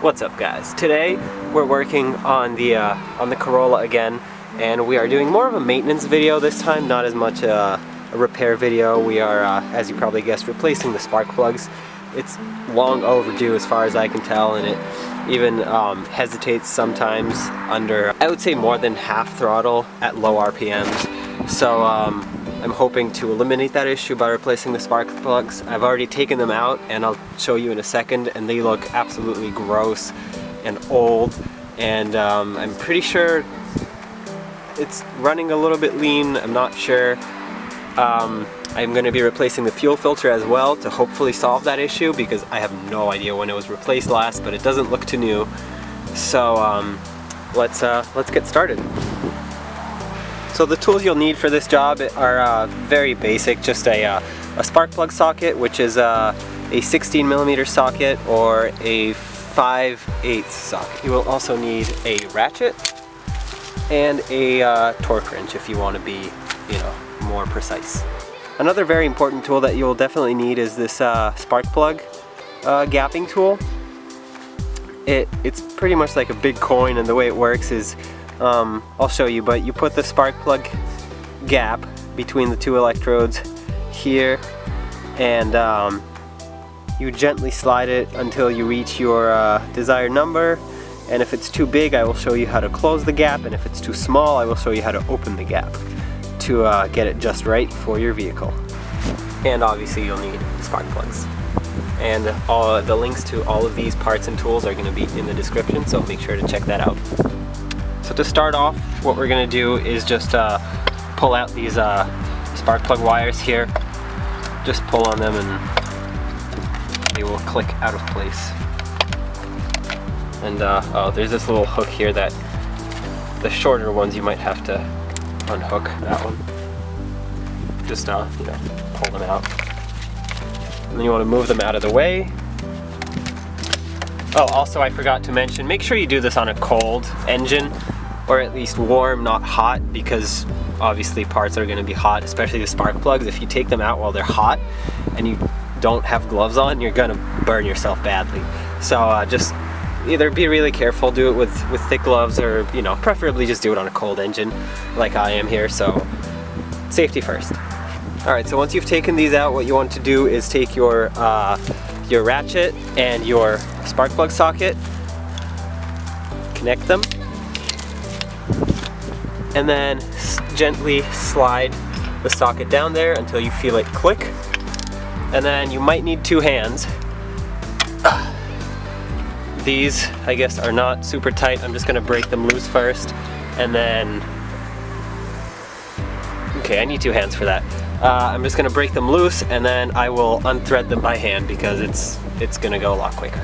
What's up, guys? Today we're working on the Corolla again, and we are doing more of a maintenance video this time, not as much a repair video. We are, as you probably guessed, replacing the spark plugs. It's long overdue as far as I can tell, and it even hesitates sometimes under, I would say, more than half throttle at low RPMs. So I'm hoping to eliminate that issue by replacing the spark plugs. I've already taken them out, and I'll show you in a second, and they look absolutely gross and old, and I'm pretty sure it's running a little bit lean. I'm not sure. I'm going to be replacing the fuel filter as well to hopefully solve that issue, because I have no idea when it was replaced last, but it doesn't look too new. So let's get started. So the tools you'll need for this job are very basic, just a spark plug socket, which is a 16mm socket or a 5/8 socket. You will also need a ratchet and a torque wrench if you want to be, more precise. Another very important tool that you'll definitely need is this spark plug gapping tool. It's pretty much like a big coin, and the way it works is, I'll show you, but you put the spark plug gap between the two electrodes here, and you gently slide it until you reach your desired number. And if it's too big, I will show you how to close the gap, and if it's too small, I will show you how to open the gap to get it just right for your vehicle. And obviously you'll need spark plugs. And all the links to all of these parts and tools are going to be in the description, so make sure to check that out. So to start off, what we're going to do is just pull out these spark plug wires here. Just pull on them and they will click out of place. And oh, there's this little hook here that the shorter ones you might have to unhook. That one. Just pull them out. And then you want to move them out of the way. Oh, also I forgot to mention, make sure you do this on a cold engine, or at least warm, not hot, because obviously parts are going to be hot, especially the spark plugs. If you take them out while they're hot and you don't have gloves on, you're going to burn yourself badly. So just either be really careful, do it with thick gloves, or preferably just do it on a cold engine like I am here. So safety first. Alright, so once you've taken these out, what you want to do is take your ratchet and your spark plug socket, connect them, and then gently slide the socket down there until you feel it click. And then you might need two hands. These, I guess, are not super tight. I'm just going to break them loose first, and then... Okay, I need two hands for that. I'm just going to break them loose, and then I will unthread them by hand, because it's going to go a lot quicker.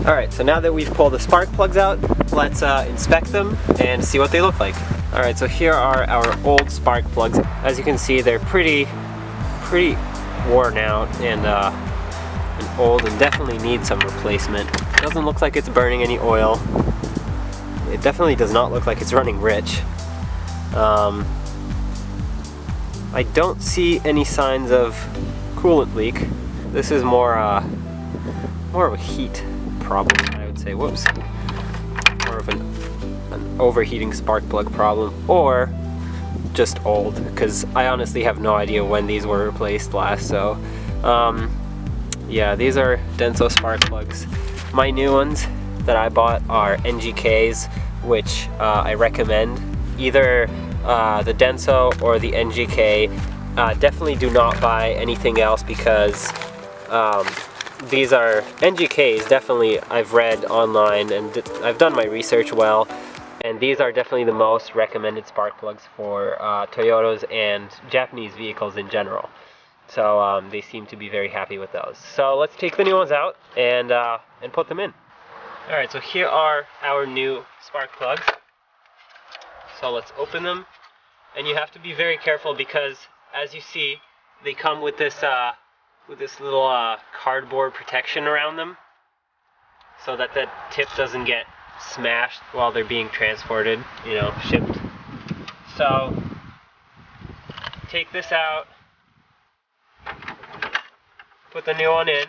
Alright, so now that we've pulled the spark plugs out, let's inspect them and see what they look like. Alright, so here are our old spark plugs. As you can see, they're pretty worn out and old, and definitely need some replacement. It doesn't look like it's burning any oil. It definitely does not look like it's running rich. I don't see any signs of coolant leak. This is more of a heat problem, I would say. Whoops. More of an overheating spark plug problem, or just old, because I honestly have no idea when these were replaced last. So yeah, these are Denso spark plugs. My new ones that I bought are NGKs, which I recommend. Either the Denso or the NGK. Definitely do not buy anything else, because these are NGKs. Definitely, I've read online and I've done my research well, and these are definitely the most recommended spark plugs for Toyotas and Japanese vehicles in general. So they seem to be very happy with those. So let's take the new ones out and put them in. Alright, so here are our new spark plugs. So let's open them, and you have to be very careful, because as you see, they come with this little cardboard protection around them, so that the tip doesn't get smashed while they're being transported, you know, shipped. So take this out, put the new one in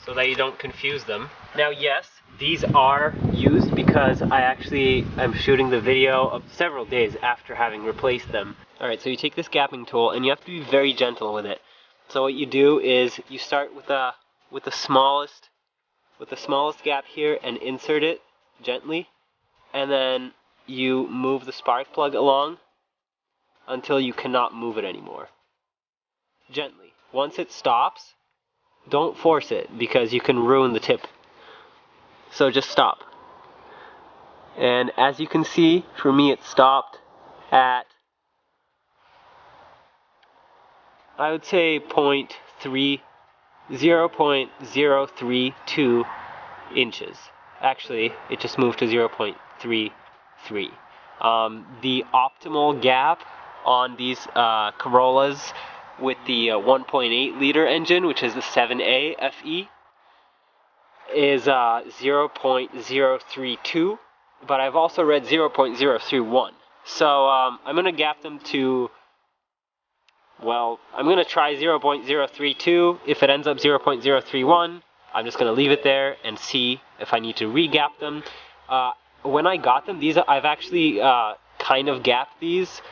so that you don't confuse them. Now yes, these are used because I'm shooting the video of several days after having replaced them. Alright, so you take this gapping tool and you have to be very gentle with it. So what you do is you start with the smallest gap here and insert it gently, and then you move the spark plug along until you cannot move it anymore. Gently. Once it stops, don't force it because you can ruin the tip. So just stop. And as you can see, for me it stopped at, I would say 0.032 inches. Actually, it just moved to 0.33. The optimal gap on these Corollas with the 1.8 liter engine, which is the 7A FE, is 0.032, but I've also read 0.031. So I'm going to gap them to, well, I'm going to try 0.032. If it ends up 0.031, I'm just going to leave it there and see if I need to re-gap them. When I got them, I've actually kind of gapped these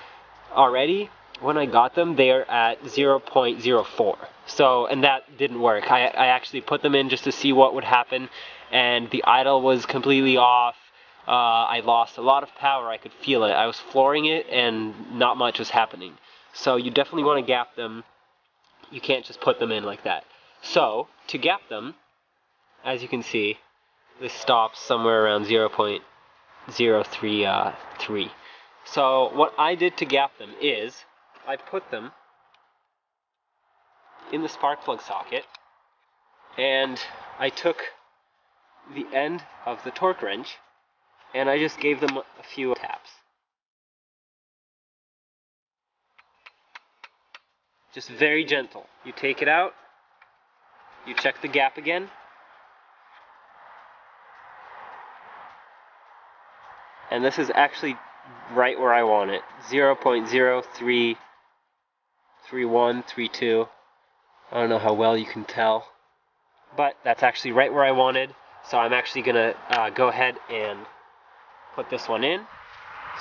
already. When I got them, they're at 0.04. So, and that didn't work. I actually put them in just to see what would happen, and the idle was completely off. I lost a lot of power. I could feel it. I was flooring it, and not much was happening. So you definitely want to gap them. You can't just put them in like that. So, to gap them, as you can see, this stops somewhere around 0.033. So what I did to gap them is, I put them in the spark plug socket, and I took the end of the torque wrench, and I just gave them a few taps. Just very gentle. You take it out, you check the gap again, and this is actually right where I want it. 0.033132. I don't know how well you can tell, but that's actually right where I wanted. So I'm actually gonna go ahead and put this one in.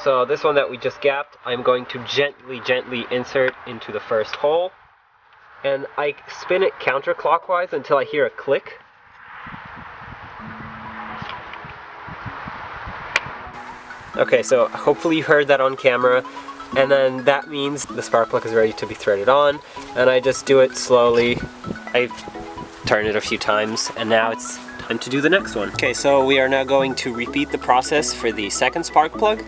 So this one that we just gapped, I'm going to gently insert into the first hole, and I spin it counterclockwise until I hear a click. Okay, so hopefully you heard that on camera, and then that means the spark plug is ready to be threaded on, and I just do it slowly. I turn it a few times, and now it's time to do the next one. Okay, so we are now going to repeat the process for the second spark plug.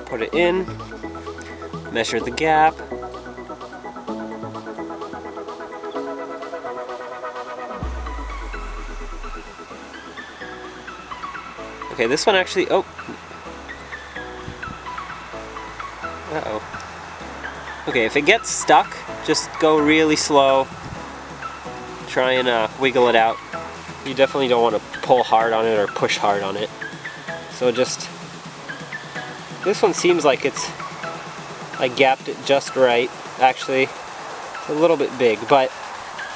Put it in, measure the gap, okay, this one actually, uh-oh. Okay, if it gets stuck, just go really slow. Try and wiggle it out. You definitely don't want to pull hard on it or push hard on it. So just, this one seems like I gapped it just right. Actually, it's a little bit big, but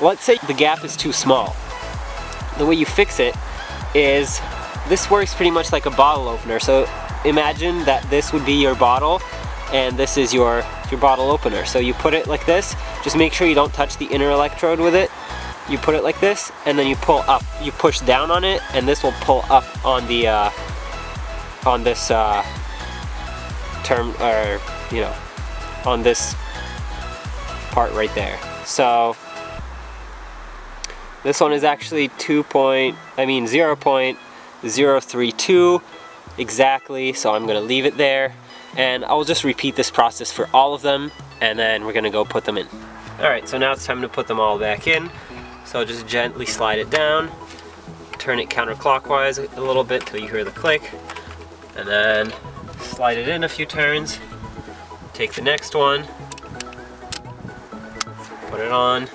let's say the gap is too small. The way you fix it is, this works pretty much like a bottle opener. So imagine that this would be your bottle and this is your bottle opener. So you put it like this, just make sure you don't touch the inner electrode with it. You put it like this, and then you pull up. You push down on it, and this will pull up on the on this term, or you know, on this part right there. So this one is actually 0.032 exactly. So I'm gonna leave it there, and I'll just repeat this process for all of them, and then we're gonna go put them in. Alright, so now it's time to put them all back in. So just gently slide it down, turn it counterclockwise a little bit till you hear the click, and then slide it in a few turns. Take the next one, put it on.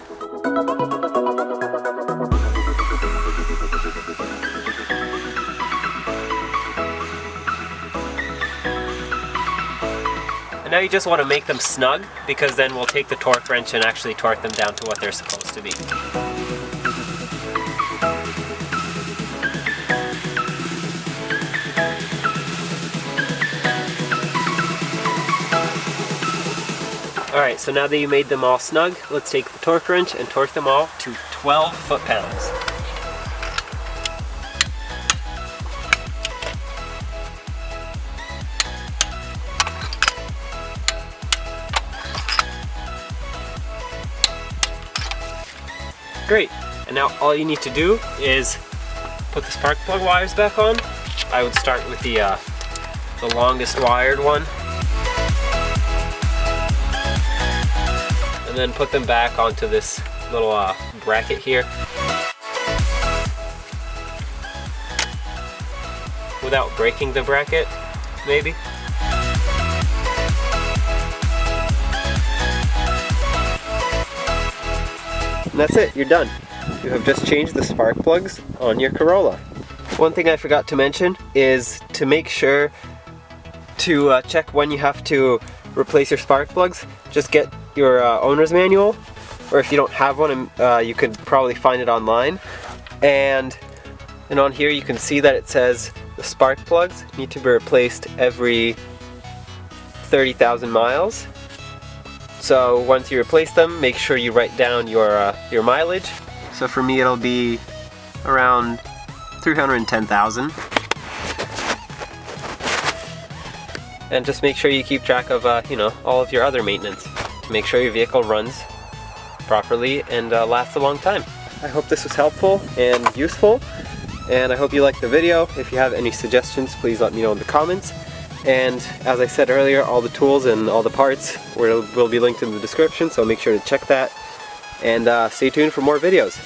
Now you just want to make them snug, because then we'll take the torque wrench and actually torque them down to what they're supposed to be. Alright, so now that you made them all snug, let's take the torque wrench and torque them all to 12 foot-pounds. Great, and now all you need to do is put the spark plug wires back on. I would start with the longest wired one. And then put them back onto this little bracket here. Without breaking the bracket, maybe. And that's it, you're done. You have just changed the spark plugs on your Corolla. One thing I forgot to mention is to make sure to check when you have to replace your spark plugs. Just get your owner's manual, or if you don't have one, you could probably find it online. And on here you can see that it says the spark plugs need to be replaced every 30,000 miles. So once you replace them, make sure you write down your mileage. So for me it'll be around 310,000. And just make sure you keep track of all of your other maintenance to make sure your vehicle runs properly and lasts a long time. I hope this was helpful and useful, and I hope you liked the video. If you have any suggestions, please let me know in the comments. And as I said earlier, all the tools and all the parts will be linked in the description, so make sure to check that. And stay tuned for more videos.